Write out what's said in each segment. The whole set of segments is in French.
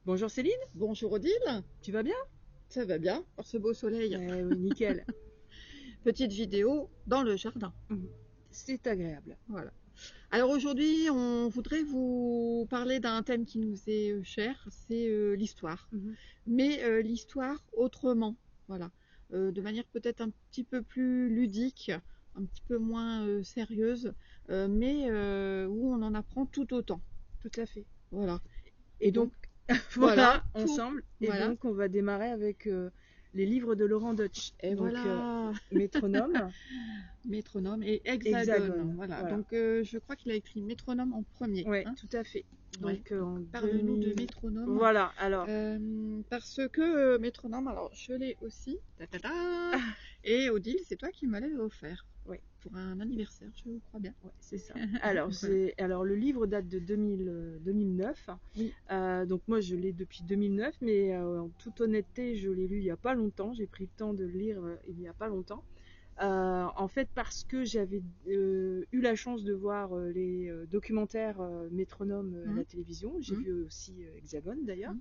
Bonjour Céline, Bonjour Odile, tu vas bien? ça va bien par ce beau soleil. Oui, nickel. Petite vidéo dans le jardin. C'est agréable. Voilà. Alors aujourd'hui, on voudrait vous parler d'un thème qui nous est cher, c'est l'histoire. Mais l'histoire autrement, voilà. De manière peut-être un petit peu plus ludique, un petit peu moins sérieuse, mais où on en apprend tout autant. Tout à fait. Voilà. Et Donc donc, voilà, voilà, tout. ensemble. Et Voilà. donc, on va démarrer avec les livres de Laurent Deutsch. Et Donc, voilà. Métronome, Métronome et hexagone. Hexagone. Voilà. Voilà. Donc je crois qu'il a écrit métronome en premier. Ouais, Hein. tout à fait. Ouais. Donc, Donc en parle-nous de 2000. métronome. Voilà, alors. Parce que métronome, alors je l'ai aussi. Ta, ta, ta. Et Odile, c'est toi qui me l'avais offert. Ouais. Pour un anniversaire, je crois bien. Ouais, c'est ça. Alors, Voilà. alors, le livre date de 2009. Oui. Donc, moi, je l'ai depuis 2009, mais en toute honnêteté, je l'ai lu il n'y a pas longtemps. J'ai pris le temps de le lire il n'y a pas longtemps. En fait, parce que j'avais eu la chance de voir les documentaires Métronome à la télévision. J'ai vu aussi Hexagone d'ailleurs.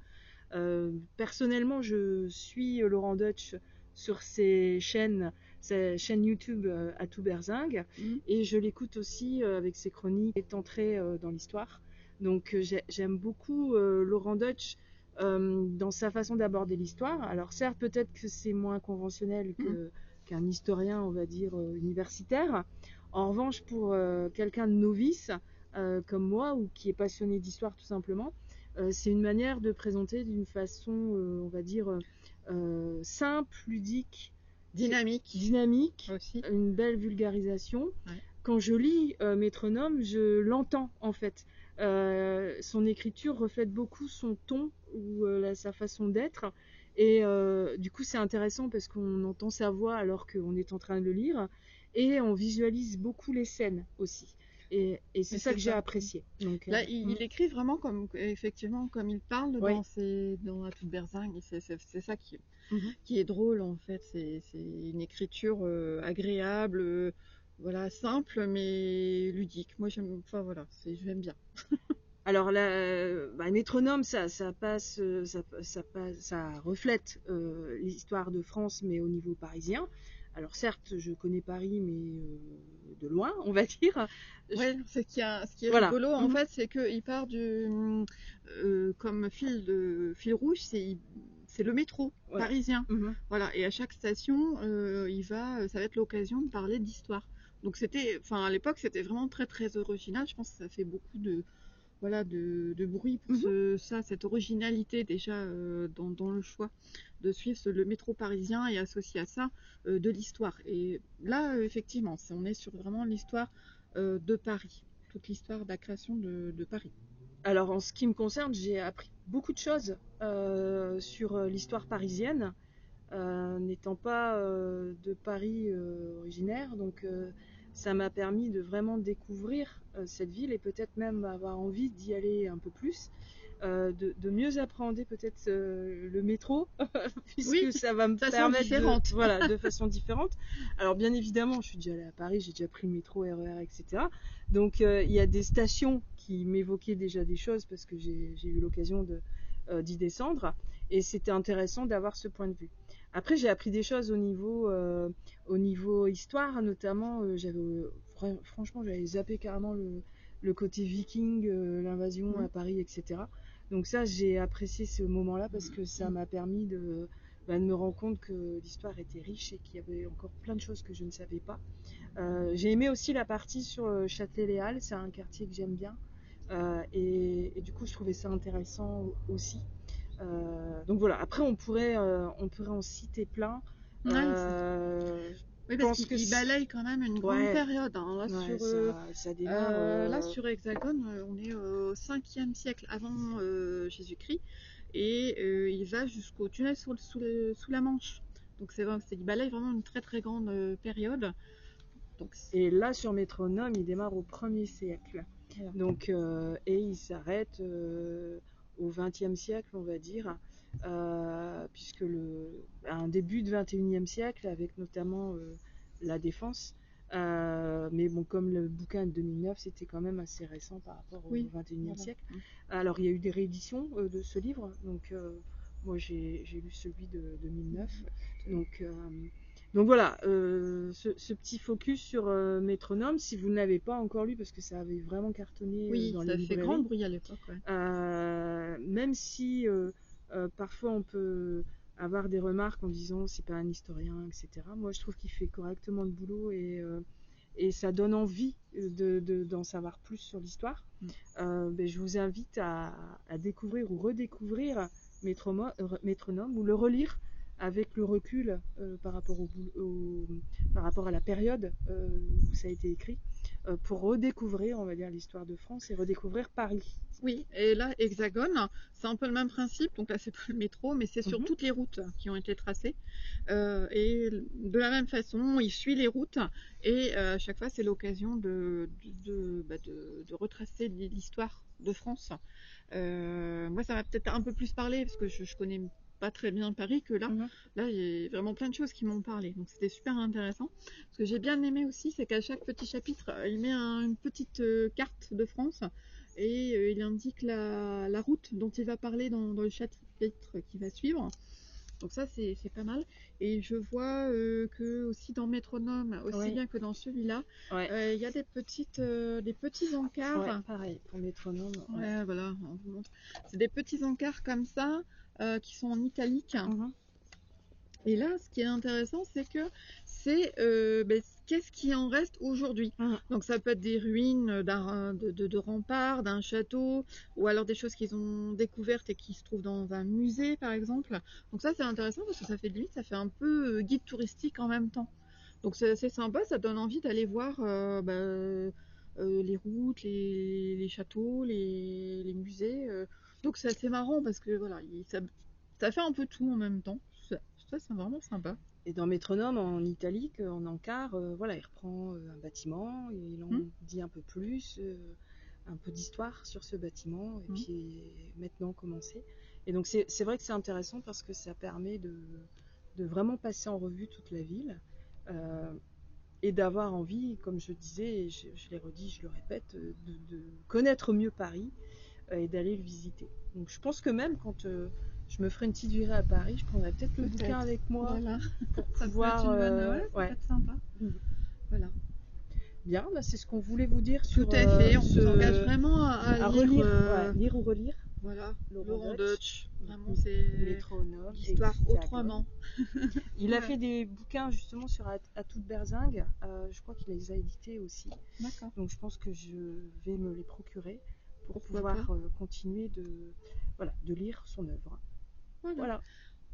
Personnellement, je suis Laurent Deutsch sur sa chaîne YouTube à tout berzingue, et je l'écoute aussi avec ses chroniques est entré dans l'histoire. Donc j'aime beaucoup Laurent Deutsch dans sa façon d'aborder l'histoire. Alors certes, peut-être que c'est moins conventionnel qu'un historien, on va dire, universitaire. En revanche, pour quelqu'un de novice comme moi, ou qui est passionné d'histoire tout simplement, c'est une manière de présenter d'une façon, on va dire, simple, ludique, dynamique, aussi. une belle vulgarisation. Ouais. Quand je lis Métronome, je l'entends en fait. Son écriture reflète beaucoup son ton ou sa façon d'être. Et du coup, c'est intéressant parce qu'on entend sa voix alors qu'on est en train de le lire. Et on visualise beaucoup les scènes aussi. Et c'est ça que j'ai apprécié. Donc, là, il écrit vraiment comme, effectivement, comme il parle oui. dans la toute berzingue. C'est ça qui est drôle en fait. C'est une écriture agréable, voilà, simple mais ludique. Moi j'aime, enfin voilà, j'aime bien. Alors Métronome, ça passe, ça reflète l'histoire de France, mais au niveau parisien. Alors certes, je connais Paris, mais de loin, on va dire. Ouais, ce qui est Voilà. rigolo en fait, c'est qu'il part comme fil rouge, c'est le métro Voilà. parisien. Voilà, et à chaque station, ça va être l'occasion de parler d'histoire. Donc enfin à l'époque, c'était vraiment très très original. Je pense que ça fait beaucoup de bruit pour cette originalité déjà dans le choix de suivre le métro parisien et associer à ça de l'histoire. Et là, effectivement, on est sur vraiment l'histoire de Paris, toute l'histoire de la création de Paris. Alors en ce qui me concerne, j'ai appris beaucoup de choses sur l'histoire parisienne, n'étant pas de Paris originaire, donc ça m'a permis de vraiment découvrir cette ville et peut-être même avoir envie d'y aller un peu plus, de mieux appréhender peut-être le métro, puisque ça va me permettre de façon différente. Alors bien évidemment, je suis déjà allée à Paris, j'ai déjà pris le métro, RER, etc. Donc il y a des stations qui m'évoquaient déjà des choses parce que j'ai eu l'occasion d'y descendre, et c'était intéressant d'avoir ce point de vue. Après, j'ai appris des choses au niveau histoire, notamment, franchement, j'avais zappé carrément le côté viking, l'invasion à Paris, etc. Donc ça, j'ai apprécié ce moment-là parce que ça m'a permis de me rendre compte que l'histoire était riche et qu'il y avait encore plein de choses que je ne savais pas. J'ai aimé aussi la partie sur Châtelet-Les Halles, c'est un quartier que j'aime bien. Et du coup, je trouvais ça intéressant aussi. Donc voilà, après on pourrait en citer plein. Oui, parce qu'il balaye quand même une grande période. Hein. Là, ça démarre. là, sur Hexagone, on est au 5e siècle avant Jésus-Christ, et il va jusqu'au tunnel sous la Manche. Donc il balaye vraiment une très très grande période. Donc, et là, sur Métronome, il démarre au 1er siècle. Voilà. Donc, et il s'arrête au 20e siècle, on va dire, puisque un début de 21e siècle, avec notamment la Défense, Mais bon, comme le bouquin de 2009, c'était quand même assez récent par rapport au Oui, 21e voilà. siècle. Alors, il y a eu des rééditions de ce livre. Donc, moi, j'ai lu celui de 2009. Donc voilà, ce petit focus sur Métronome, si vous ne l'avez pas encore lu, parce que ça avait vraiment cartonné Oui, dans les ça fait grand librairies, bruit à l'époque, ouais. même si parfois on peut avoir des remarques en disant c'est pas un historien, etc. Moi, je trouve qu'il fait correctement le boulot et ça donne envie d'en savoir plus sur l'histoire. Ben, je vous invite à découvrir ou redécouvrir Métronome ou le relire avec le recul par rapport par rapport à la période où ça a été écrit, pour redécouvrir, on va dire, l'histoire de France et redécouvrir Paris. Oui, et là, Hexagone, c'est un peu le même principe. Donc là, c'est pas le métro, mais c'est sur Mhm. toutes les routes qui ont été tracées. Et de la même façon, il suit les routes et à chaque fois, c'est l'occasion de retracer l'histoire de France. Moi, ça m'a peut-être un peu plus parlé parce que je connais pas très bien Paris que là. Mhm. Là, il y a vraiment plein de choses qui m'ont parlé. Donc, c'était super intéressant. Ce que j'ai bien aimé aussi, c'est qu'à chaque petit chapitre, il met une petite carte de France et il indique la route dont il va parler dans le chapitre qui va suivre. Donc ça, c'est pas mal. Et je vois que aussi dans Métronome, aussi Oui, bien que dans celui-là, ouais, il y a des petits ouais, encarts. pareil pour Métronome. Ouais. Ouais, voilà, on vous montre. C'est des petits encarts comme ça qui sont en italique. Mhm. Et là, ce qui est intéressant, c'est que c'est qu'est-ce qui en reste aujourd'hui. Mhm. Donc ça peut être des ruines de remparts, d'un château, ou alors des choses qu'ils ont découvertes et qui se trouvent dans un musée, par exemple. Donc ça, c'est intéressant parce que ça fait limite, ça fait un peu guide touristique en même temps. Donc c'est assez sympa, ça donne envie d'aller voir les routes, les châteaux, les musées. Donc c'est assez marrant parce que voilà, ça fait un peu tout en même temps. Ça, c'est vraiment sympa. Et dans Métronome, en italique, en encart, voilà, il reprend un bâtiment, il en Hmm, dit un peu plus, un peu d'histoire sur ce bâtiment, et hmm. puis maintenant commencer. Et donc c'est vrai que c'est intéressant parce que ça permet de vraiment passer en revue toute la ville, euh, et d'avoir envie, comme je disais, et je l'ai redit, je le répète, de connaître mieux Paris, et d'aller le visiter. Donc je pense que même quand je me ferai une petite virée à Paris, je prendrai peut-être le bouquin Peut-être. avec moi Voilà. pour Ça peut être pouvoir... une bonne. Ouais, ça peut ouais. être sympa. Voilà. Bien, bah, c'est ce qu'on voulait vous dire Tout sur à fait. On vous engage vraiment à à lire. relire, ouais, lire ou relire Voilà. Laurent Laurent Deutsch, Deutsch. Vraiment, c'est Métronome, l'histoire Hexagone. autrement. Il a Ouais. fait des bouquins justement sur Atout de Berzingue. Je crois qu'il les a édités aussi. D'accord. Donc je pense que je vais me les procurer pour Pourquoi pas. pouvoir continuer voilà, de lire son œuvre. Voilà. Voilà.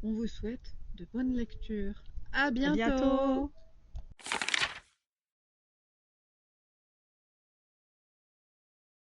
On vous souhaite de bonnes lectures. À À bientôt! bientôt!